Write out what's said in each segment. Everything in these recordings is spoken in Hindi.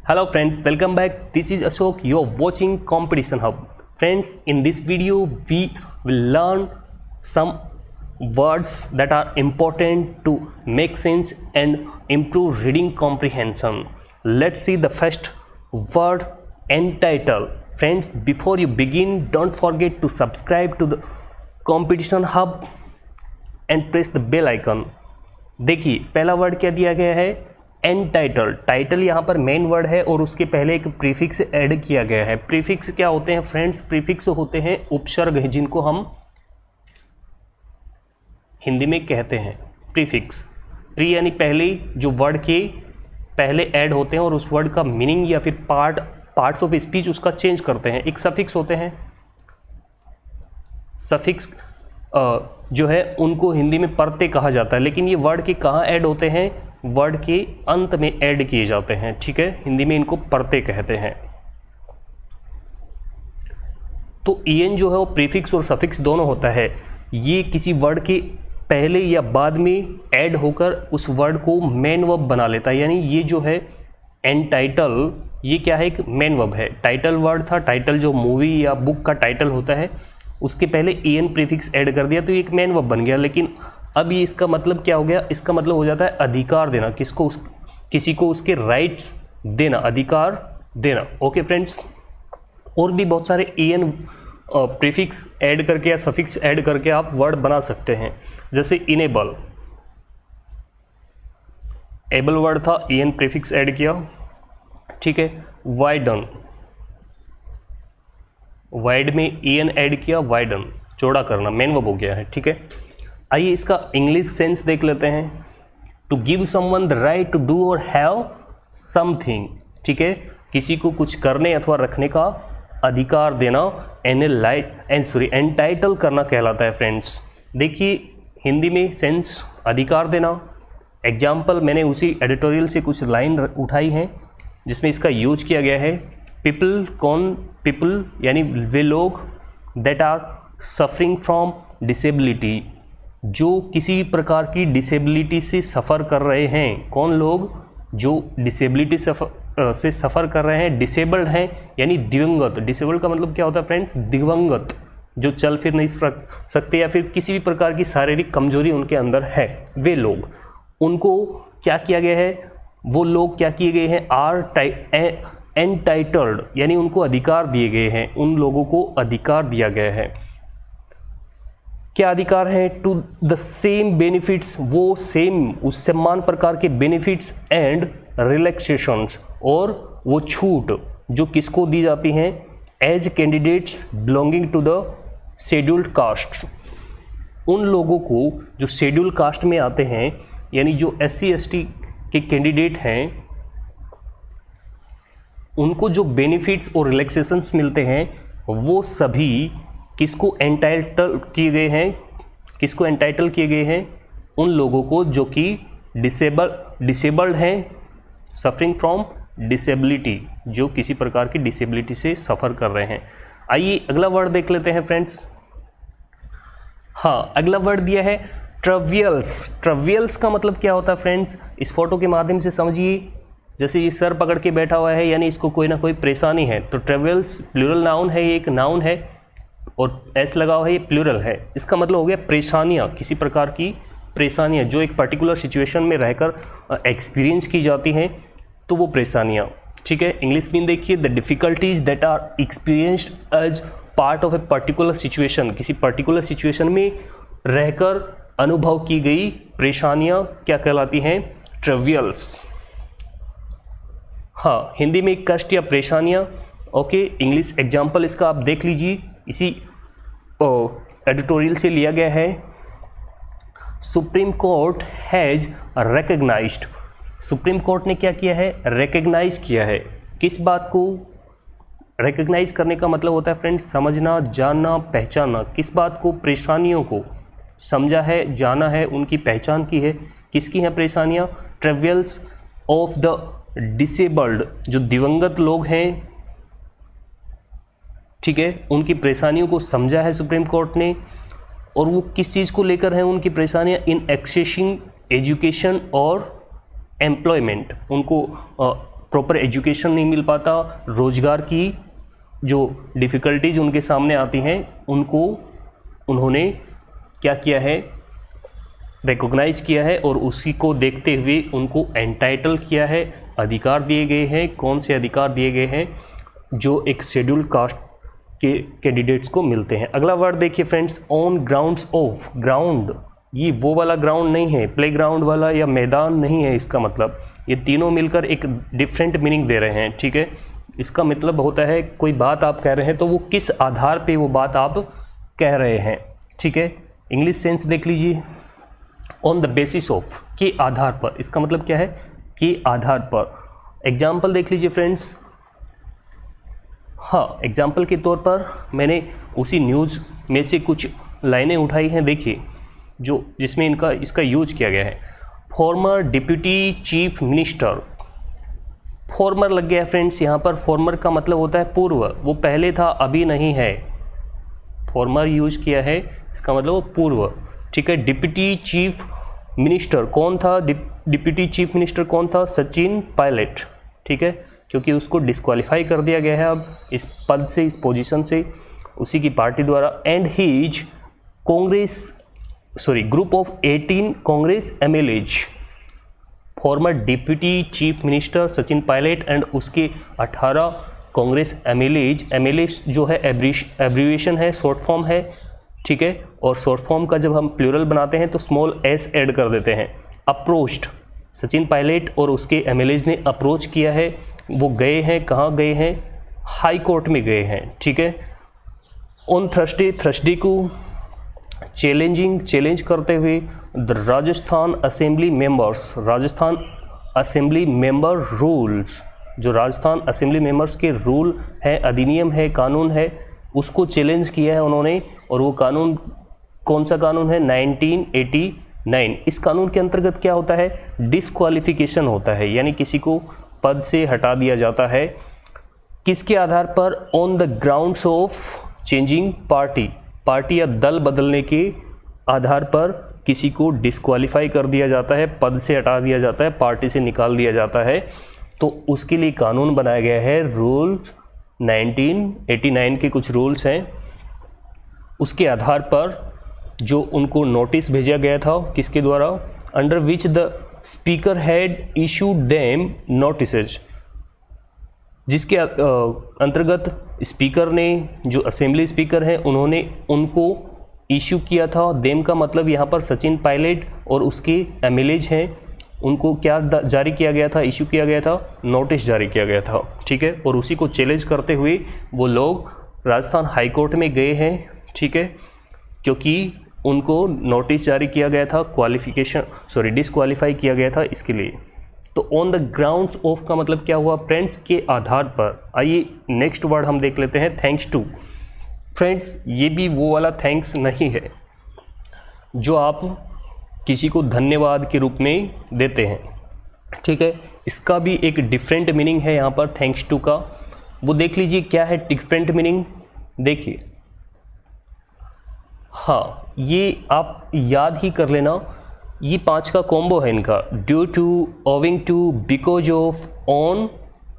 Hello friends, welcome back. This is Ashok. You are watching Competition Hub. Friends, in this video we will learn some words that are important to make sense and improve reading comprehension. Let's see the first word, entitle. Friends, before you begin, don't forget to subscribe to the Competition Hub and press the bell icon. देखिए पहला वर्ड क्या दिया गया है, एंटाइटल। टाइटल यहाँ पर मेन वर्ड है और उसके पहले एक प्रीफिक्स ऐड किया गया है। प्रीफिक्स क्या होते हैं फ्रेंड्स? प्रीफिक्स होते हैं उपसर्ग हैं जिनको हम हिंदी में कहते हैं प्रीफिक्स। प्री यानी पहले, जो वर्ड के पहले ऐड होते हैं और उस वर्ड का मीनिंग या फिर पार्ट्स ऑफ स्पीच उसका चेंज करते हैं। एक सफिक्स होते हैं, सफिक्स जो है उनको हिंदी में परते कहा जाता है, लेकिन ये वर्ड के कहाँ ऐड होते हैं? वर्ड के अंत में ऐड किए जाते हैं। ठीक है, हिंदी में इनको परते कहते हैं। तो ईएन जो है वो प्रीफिक्स और सफिक्स दोनों होता है। ये किसी वर्ड के पहले या बाद में ऐड होकर उस वर्ड को मेन वर्ब बना लेता है। यानी ये जो है एंटाइटल, ये क्या है? एक मेन वर्ब है। टाइटल वर्ड था, टाइटल जो मूवी या बुक का टाइटल होता है, उसके पहले ईएन प्रीफिक्स ऐड कर दिया तो ये एक मेन वर्ब बन गया। लेकिन अब ये इसका मतलब क्या हो गया? इसका मतलब हो जाता है अधिकार देना, किसी को उसके राइट्स देना, अधिकार देना। ओके फ्रेंड्स, और भी बहुत सारे ईएन प्रीफिक्स ऐड करके या सफिक्स ऐड करके आप वर्ड बना सकते हैं। जैसे इनेबल, एबल वर्ड था, ईएन प्रीफिक्स ऐड किया। ठीक है, वाइडन, वाइड में ईएन ऐड किया, वाइडन चौड़ा करना, मेन वर्ब हो गया है। ठीक है, आइए इसका इंग्लिश सेंस देख लेते हैं। To give someone the right to do और हैव समथिंग। ठीक है, किसी को कुछ करने अथवा रखने का अधिकार देना एंटाइटल करना कहलाता है फ्रेंड्स। देखिए हिंदी में सेंस अधिकार देना। एग्जाम्पल मैंने उसी एडिटोरियल से कुछ लाइन उठाई हैं जिसमें इसका यूज किया गया है। पीपल, कौन? पीपल यानी वे लोग that are suffering from disability, जो किसी प्रकार की डिसेबिलिटी से सफ़र कर रहे हैं। कौन लोग? जो डिसेबिलिटी से सफ़र कर रहे हैं, डिसेबल्ड हैं यानी दिवंगत। डिसेबल्ड का मतलब क्या होता है फ्रेंड्स? दिवंगत, जो चल फिर नहीं सकते या फिर किसी भी प्रकार की शारीरिक कमजोरी उनके अंदर है। वे लोग, उनको क्या किया गया है? वो लोग क्या किए गए हैं? आर एंटाइटल्ड यानी उनको अधिकार दिए गए हैं। उन लोगों को अधिकार दिया गया है। क्या अधिकार है? टू द सेम बेनिफिट्स, वो सेम उस समान प्रकार के बेनिफिट्स एंड रिलैक्सेशंस, और वो छूट जो किसको दी जाती हैं? As candidates belonging to the scheduled caste, उन लोगों को जो शेड्यूल कास्ट में आते हैं, यानी जो SC ST के कैंडिडेट हैं, उनको जो बेनिफिट्स और रिलैक्सेशंस मिलते हैं वो सभी किसको एंटाइटल किए गए हैं? किसको एंटाइटल किए गए हैं? उन लोगों को जो कि डिसेबल्ड हैं, सफरिंग फ्रॉम डिसेबिलिटी, जो किसी प्रकार की डिसेबिलिटी से सफ़र कर रहे हैं। आइए अगला वर्ड देख लेते हैं फ्रेंड्स। हाँ, अगला वर्ड दिया है ट्रिवियल्स। ट्रिवियल्स का मतलब क्या होता है फ्रेंड्स? इस फोटो के माध्यम से समझिए। जैसे ये सर पकड़ के बैठा हुआ है, यानी इसको कोई ना कोई परेशानी है। तो ट्रिवियल्स प्लूरल नाउन है, ये एक नाउन है और एस लगा हुआ है, ये प्लूरल है। इसका मतलब हो गया परेशानियाँ, किसी प्रकार की परेशानियाँ जो एक पर्टिकुलर सिचुएशन में रहकर एक्सपीरियंस की जाती हैं, तो वो परेशानियाँ। ठीक है, इंग्लिश में देखिए, the difficulties that are experienced as part of a particular situation, किसी पर्टिकुलर सिचुएशन में रहकर अनुभव की गई परेशानियाँ क्या कहलाती हैं? ट्रिवियल्स। हाँ, हिंदी में कष्ट या परेशानियाँ। ओके, इंग्लिश एग्जाम्पल इसका आप देख लीजिए, इसी एडिटोरियल से लिया गया है। Supreme court has recognised, supreme court ने क्या किया है? रिकग्नाइज किया है। किस बात को? रिकग्नाइज करने का मतलब होता है फ्रेंड्स समझना, जानना, पहचानना। किस बात को? परेशानियों को समझा है, जाना है, उनकी पहचान की है। किसकी हैं परेशानियाँ? ट्रिवियल्स ऑफ द डिसेबल्ड, जो दिवंगत लोग हैं, ठीक है, उनकी परेशानियों को समझा है सुप्रीम कोर्ट ने। और वो किस चीज़ को लेकर हैं उनकी परेशानियाँ? इन एक्सेसिंग एजुकेशन और एम्प्लॉयमेंट, उनको प्रॉपर एजुकेशन नहीं मिल पाता, रोज़गार की जो डिफ़िकल्टीज उनके सामने आती हैं उनको उन्होंने क्या किया है, रिकॉग्नाइज किया है और उसी को देखते हुए उनको एंटाइटल किया है, अधिकार दिए गए हैं। कौन से अधिकार दिए गए हैं? जो एक शेड्यूल कास्ट के कैंडिडेट्स को मिलते हैं। अगला वर्ड देखिए friends, on grounds of. Ground ये वो वाला ग्राउंड नहीं है, प्ले ग्राउंड वाला या मैदान नहीं है इसका मतलब। ये तीनों मिलकर एक डिफरेंट मीनिंग दे रहे हैं, ठीक है। इसका मतलब होता है कोई बात आप कह रहे हैं तो वो किस आधार पे वो बात आप कह रहे हैं, ठीक है। इंग्लिश सेंस देख लीजिए, ऑन द बेसिस ऑफ, के आधार पर। इसका मतलब क्या है? के आधार पर। एग्जाम्पल देख लीजिए फ्रेंड्स। हाँ, एग्जाम्पल के तौर पर मैंने उसी न्यूज़ में से कुछ लाइनें उठाई हैं, देखिए जो जिसमें इसका यूज किया गया है। Farmer deputy chief minister, farmer लग गया फ्रेंड्स यहाँ पर। फॉर्मर का मतलब होता है पूर्व, वो पहले था अभी नहीं है। फॉर्मर यूज किया है, इसका मतलब वो पूर्व, ठीक है। डिप्यूटी चीफ मिनिस्टर कौन था? डिप्यूटी चीफ मिनिस्टर कौन था? सचिन पायलट, ठीक है, क्योंकि उसको डिस्क्वालीफाई कर दिया गया है अब इस पद से, इस पोजीशन से, उसी की पार्टी द्वारा। And his group of 18 Congress MLAs. Former deputy chief minister Sachin Pilot and उसके 18 कांग्रेस एमएलएज। एमएलएज जो है एब्रीविएशन है, शॉर्ट फॉर्म है, ठीक है। और शॉर्ट फॉर्म का जब हम प्लूरल बनाते हैं तो स्मॉल एस ऐड कर देते हैं। अप्रोच्ड, सचिन पायलट और उसके एमएलएज ने अप्रोच किया है। वो गए हैं, कहाँ गए हैं? हाई कोर्ट में गए हैं, ठीक है। ऑन थर्सडे को चैलेंज करते हुए the Rajasthan assembly member rules, जो राजस्थान असेंबली मेंबर्स के रूल है, अधिनियम है, कानून है, उसको चैलेंज किया है उन्होंने। और वो कानून कौन सा कानून है? 1989। इस कानून के अंतर्गत क्या होता है? डिस्क्वालिफिकेशन होता है, यानी किसी को पद से हटा दिया जाता है। किसके आधार पर? On the grounds of changing party या दल बदलने के आधार पर किसी को डिस्क्वालीफाई कर दिया जाता है, पद से हटा दिया जाता है, पार्टी से निकाल दिया जाता है। तो उसके लिए कानून बनाया गया है, रूल्स 1989 के कुछ रूल्स हैं। उसके आधार पर जो उनको नोटिस भेजा गया था, किसके द्वारा? Under which the speaker had issued them notices, जिसके अंतर्गत स्पीकर ने, जो असेंबली स्पीकर हैं, उन्होंने उनको इशू किया था। देम का मतलब यहाँ पर सचिन पायलट और उसके एमएलएज हैं, उनको क्या जारी किया गया था? इशू किया गया था, नोटिस जारी किया गया था, ठीक है। और उसी को चैलेंज करते हुए वो लोग राजस्थान हाई कोर्ट में गए हैं, ठीक है, क्योंकि उनको नोटिस जारी किया गया था, डिस्क्वालीफाई किया गया था इसके लिए। तो ऑन द ग्राउंड्स ऑफ का मतलब क्या हुआ फ्रेंड्स? के आधार पर। आइए नेक्स्ट वर्ड हम देख लेते हैं, थैंक्स टू। फ्रेंड्स ये भी वो वाला थैंक्स नहीं है जो आप किसी को धन्यवाद के रूप में देते हैं, ठीक है। इसका भी एक डिफरेंट मीनिंग है यहाँ पर थैंक्स टू का। वो देख लीजिए क्या है डिफरेंट मीनिंग, देखिए। हाँ, ये आप याद ही कर लेना, ये 5 का कॉम्बो है इनका। Due to, owing to, because of, on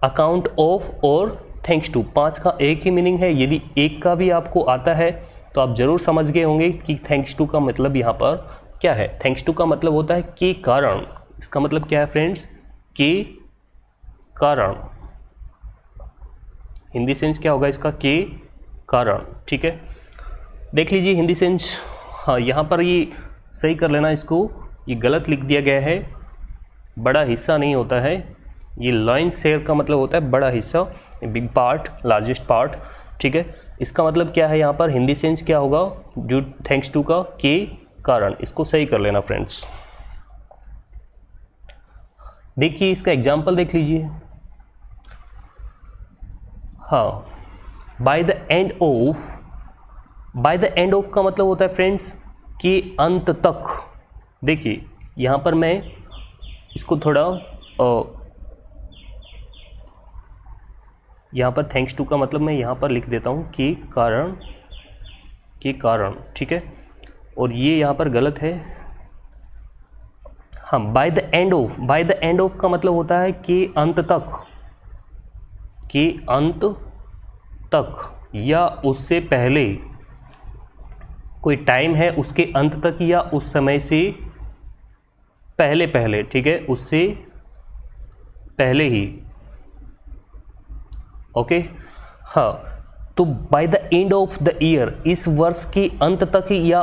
account of और थैंक्स टू। 5 का एक ही मीनिंग है। यदि एक का भी आपको आता है तो आप ज़रूर समझ गए होंगे कि थैंक्स टू का मतलब यहाँ पर क्या है। थैंक्स टू का मतलब होता है के कारण। इसका मतलब क्या है फ्रेंड्स? के कारण। हिंदी सेंस क्या होगा इसका? के कारण, ठीक है। देख लीजिए हिंदी सेंस। हाँ, यहाँ पर ये सही कर लेना इसको, ये गलत लिख दिया गया है। बड़ा हिस्सा नहीं होता है, ये लॉयंस शेयर का मतलब होता है बड़ा हिस्सा, बिग पार्ट, लार्जेस्ट पार्ट, ठीक है। इसका मतलब क्या है यहाँ पर? हिंदी सेंस क्या होगा? ड्यू थैंक्स टू का के कारण। इसको सही कर लेना फ्रेंड्स। देखिए इसका एग्जाम्पल देख लीजिए। हाँ, by the end of. By the end of का मतलब होता है फ्रेंड्स के अंत तक। देखिए यहाँ पर मैं इसको थोड़ा यहाँ पर थैंक्स टू का मतलब मैं यहाँ पर लिख देता हूँ के कारण, ठीक है। और ये यहाँ पर गलत है। हाँ, by the end of. By the end of का मतलब होता है कि अंत तक, के अंत तक या उससे पहले, कोई टाइम है उसके अंत तक या उस समय से पहले पहले, ठीक है, उससे पहले ही, ओके। हाँ, तो by the end of the year, इस वर्ष के अंत तक या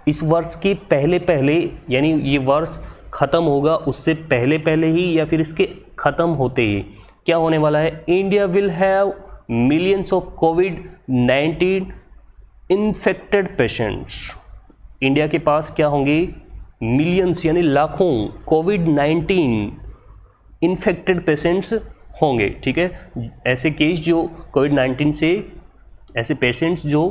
इस वर्ष के पहले पहले, यानी ये वर्ष ख़त्म होगा उससे पहले पहले ही या फिर इसके ख़त्म होते ही क्या होने वाला है, India will have millions of covid infected patients. India के पास क्या होंगे, मिलियंस यानी लाखों कोविड-19 इन्फेक्टेड पेशेंट्स होंगे, ठीक है। ऐसे केस जो कोविड-19 से, ऐसे पेशेंट्स जो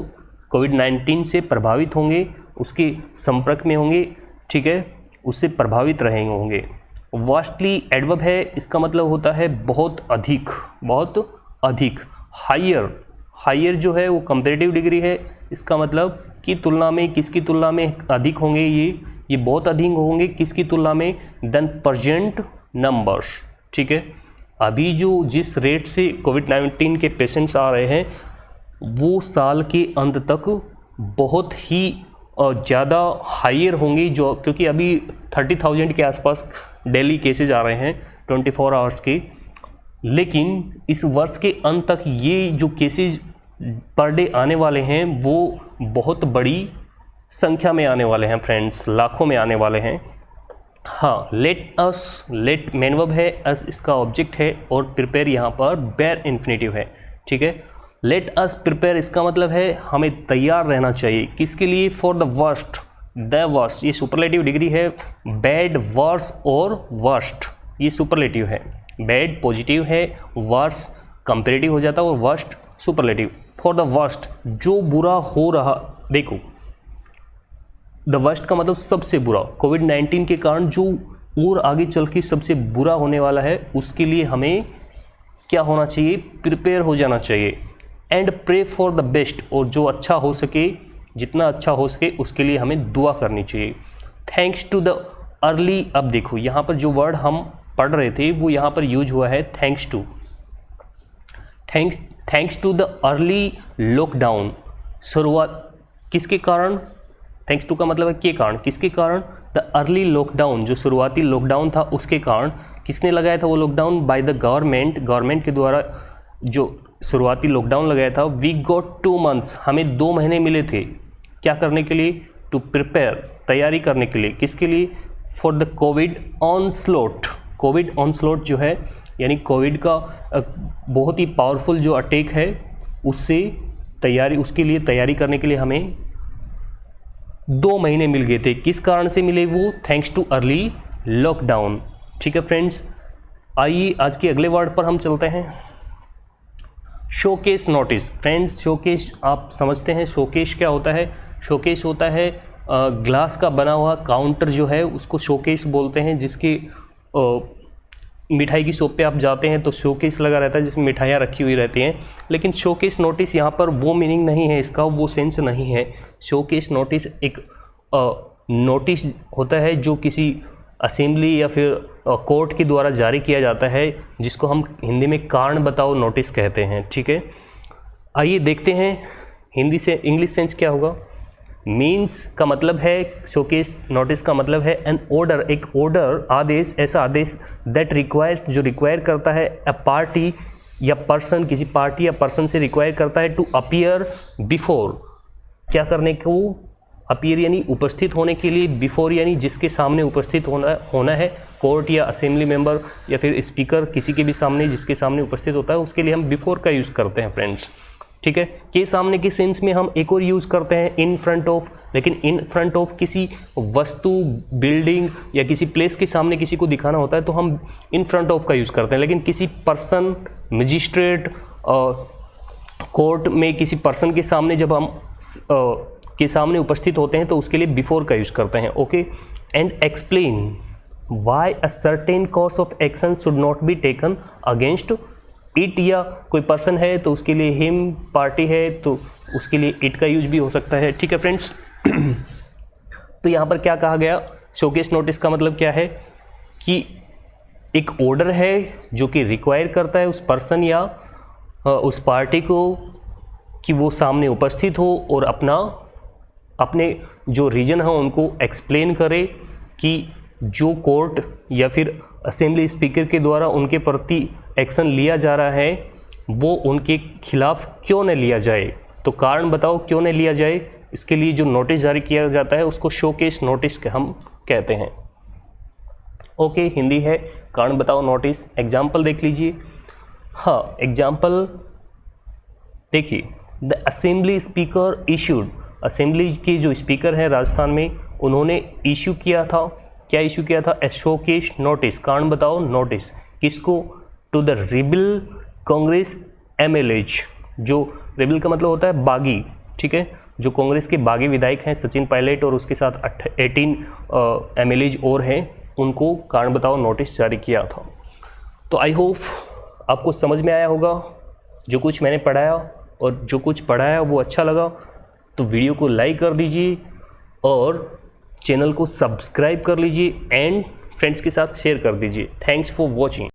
कोविड-19 से प्रभावित होंगे, उसके संपर्क में होंगे, ठीक है, उससे प्रभावित रहेंगे होंगे। वास्टली एडवर्ब है, इसका मतलब होता है बहुत अधिक, बहुत अधिक। हायर, हायर जो है वो कंपैरेटिव डिग्री है, इसका मतलब की तुलना में, किसकी तुलना में अधिक होंगे, ये बहुत अधिक होंगे किसकी तुलना में, देन प्रेजेंट नंबर्स, ठीक है। अभी जो जिस रेट से कोविड-19 के पेशेंट्स आ रहे हैं वो साल के अंत तक बहुत ही ज़्यादा हायर होंगी, जो क्योंकि अभी 30,000 के आसपास डेली केसेज आ रहे हैं 24 आवर्स के, लेकिन इस वर्ष के अंत तक ये जो केसेज पर डे आने वाले हैं वो बहुत बड़ी संख्या में आने वाले हैं फ्रेंड्स, लाखों में आने वाले हैं। हाँ, let us, let main verb है, अस इसका ऑब्जेक्ट है और प्रिपेयर यहाँ पर बेयर इन्फिनेटिव है, ठीक है। लेट अस प्रिपेयर इसका मतलब है हमें तैयार रहना चाहिए, किसके लिए, for the worst, the worst, ये सुपरलेटिव डिग्री है, बैड, वर्स और वर्स्ट ये सुपरलेटिव है, बैड पॉजिटिव है, वर्स कंपेरेटिव हो जाता है और worst superlative. For the worst, जो बुरा हो रहा, देखो द वर्स्ट का मतलब सबसे बुरा, कोविड-19 के कारण जो और आगे चल के सबसे बुरा होने वाला है उसके लिए हमें क्या होना चाहिए, प्रिपेयर हो जाना चाहिए। And pray for the best, और जो अच्छा हो सके, जितना अच्छा हो सके उसके लिए हमें दुआ करनी चाहिए। थैंक्स टू द अर्ली, अब देखो यहाँ पर जो वर्ड हम पढ़ रहे थे वो यहाँ पर यूज हुआ है thanks to, thanks to the early lockdown, शुरुआत किसके कारण, थैंक्स टू का मतलब है के कारण, किसके कारण, द अर्ली लॉकडाउन, जो शुरुआती लॉकडाउन था उसके कारण, किसने लगाया था वो lockdown, by the government, government के द्वारा जो शुरुआती लॉकडाउन लगाया था। वी गॉट 2 months, हमें 2 महीने मिले थे, क्या करने के लिए, टू प्रिपेयर, तैयारी करने के लिए, किसके लिए, फॉर द कोविड ऑनस्लोट, कोविड ऑनस्लोट जो है यानी कोविड का बहुत ही पावरफुल जो अटैक है उससे तैयारी, उसके लिए तैयारी करने के लिए हमें 2 महीने मिल गए थे, किस कारण से मिले वो, थैंक्स टू अर्ली लॉकडाउन, ठीक है फ्रेंड्स। आइए आज के अगले वर्ड पर हम चलते हैं, शोकेस नोटिस। फ्रेंड्स शोकेस आप समझते हैं, शोकेस क्या होता है, शोकेस होता है ग्लास का बना हुआ काउंटर जो है उसको शोकेस बोलते हैं, जिसकी मिठाई की शॉप पे आप जाते हैं तो शोकेस लगा रहता है जिसमें मिठाइयाँ रखी हुई रहती हैं, लेकिन शोकेस नोटिस यहाँ पर वो मीनिंग नहीं है इसका, वो सेंस नहीं है। शोकेस नोटिस एक नोटिस होता है जो किसी असेंबली या फिर कोर्ट के द्वारा जारी किया जाता है, जिसको हम हिंदी में कारण बताओ नोटिस कहते हैं, ठीक है। आइए देखते हैं हिंदी से इंग्लिश सेंस क्या होगा। मीन्स का मतलब है, शोकेस नोटिस का मतलब है एन ऑर्डर, एक ऑर्डर, आदेश, ऐसा आदेश दैट रिक्वायर्स, जो रिक्वायर करता है अ पार्टी या पर्सन, किसी पार्टी या पर्सन से रिक्वायर करता है टू अपीयर बिफोर, क्या करने को, अपीयर यानी उपस्थित होने के लिए, बिफोर यानी जिसके सामने उपस्थित होना है, कोर्ट या असेंबली मेंबर या फिर स्पीकर, किसी के भी सामने जिसके सामने उपस्थित होता है उसके लिए हम बिफोर का यूज़ करते हैं फ्रेंड्स, ठीक है। के सामने के सेंस में हम एक और यूज़ करते हैं इन फ्रंट ऑफ, लेकिन इन फ्रंट ऑफ किसी वस्तु, बिल्डिंग या किसी प्लेस के सामने किसी को दिखाना होता है तो हम इन फ्रंट ऑफ का यूज़ करते हैं, लेकिन किसी पर्सन, मजिस्ट्रेट, कोर्ट में किसी पर्सन के सामने जब हम के सामने उपस्थित होते हैं तो उसके लिए बिफोर का यूज़ करते हैं, okay. And explain why a certain course of action should not be taken against it, या कोई पर्सन है तो उसके लिए हिम, पार्टी है तो उसके लिए इट का यूज भी हो सकता है, ठीक है फ्रेंड्स। तो यहाँ पर क्या कहा गया, शोकेस नोटिस का मतलब क्या है कि एक ऑर्डर है जो कि रिक्वायर करता है उस पर्सन या उस पार्टी को कि वो सामने उपस्थित हो और अपने जो रीजन है उनको एक्सप्लेन करे कि जो कोर्ट या फिर असेंबली स्पीकर के द्वारा उनके प्रति एक्शन लिया जा रहा है वो उनके खिलाफ क्यों न लिया जाए। तो कारण बताओ क्यों न लिया जाए। इसके लिए जो नोटिस जारी किया जाता है उसको शोकेस नोटिस हम कहते हैं। ओके, हिंदी है कारण बताओ नोटिस। एग्जाम्पल देख लीजिए। हाँ, एग्जाम्पल देखिए, the assembly speaker issued, assembly के जो स्पीकर हैं राजस्थान में, उन्होंने इशू किया था, क्या इशू किया था, ए शोकेस नोटिस, कारण बताओ नोटिस, किसको, to the rebel Congress MLAs, जो रिबल का मतलब होता है बागी, ठीक है, जो कांग्रेस के बागी विधायक हैं सचिन पायलट और उसके साथ 18 एमएलएज और हैं, उनको कारण बताओ नोटिस जारी किया था। तो आई होप आपको समझ में आया होगा जो कुछ मैंने पढ़ाया, और जो कुछ पढ़ाया वो अच्छा लगा तो वीडियो को लाइक कर दीजिए और चैनल को सब्सक्राइब कर लीजिए एंड फ्रेंड्स के साथ शेयर कर दीजिए। Thanks for watching.